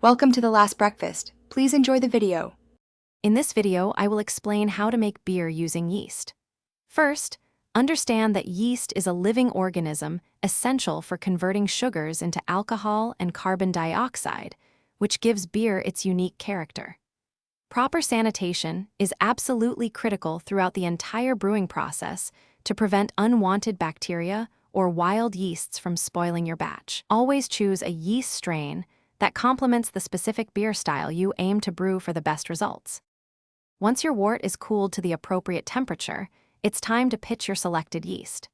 Welcome to The Last Breakfast. Please enjoy the video. In this video, I will explain how to make beer using yeast. First, understand that yeast is a living organism essential for converting sugars into alcohol and carbon dioxide, which gives beer its unique character. Proper sanitation is absolutely critical throughout the entire brewing process to prevent unwanted bacteria or wild yeasts from spoiling your batch. Always choose a yeast strain that complements the specific beer style you aim to brew for the best results. Once your wort is cooled to the appropriate temperature, it's time to pitch your selected yeast.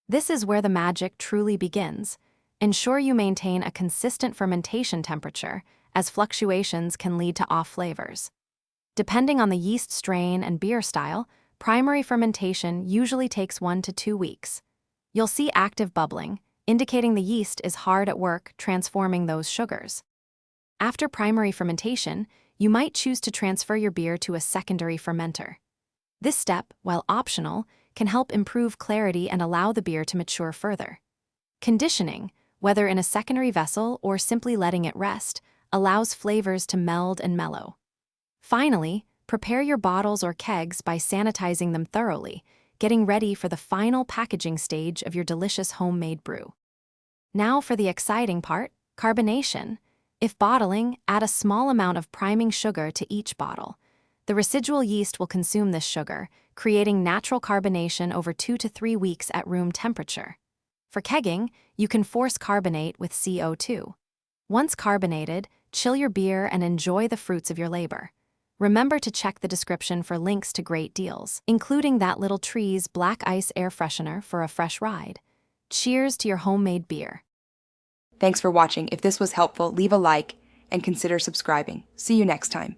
This is where the magic truly begins. Ensure you maintain a consistent fermentation temperature, as fluctuations can lead to off flavors. Depending on the yeast strain and beer style, primary fermentation usually takes 1 to 2 weeks. You'll see active bubbling, indicating the yeast is hard at work transforming those sugars. After primary fermentation, you might choose to transfer your beer to a secondary fermenter. This step, while optional, can help improve clarity and allow the beer to mature further. Conditioning, whether in a secondary vessel or simply letting it rest, allows flavors to meld and mellow. Finally, prepare your bottles or kegs by sanitizing them thoroughly, getting ready for the final packaging stage of your delicious homemade brew. Now for the exciting part, carbonation. If bottling, add a small amount of priming sugar to each bottle. The residual yeast will consume this sugar, creating natural carbonation over 2 to 3 weeks at room temperature. For kegging, you can force carbonate with CO2. Once carbonated, chill your beer and enjoy the fruits of your labor. Remember to check the description for links to great deals, including that Little Trees Black Ice Air Freshener for a fresh ride. Cheers to your homemade beer. Thanks for watching. If this was helpful, leave a like and consider subscribing. See you next time.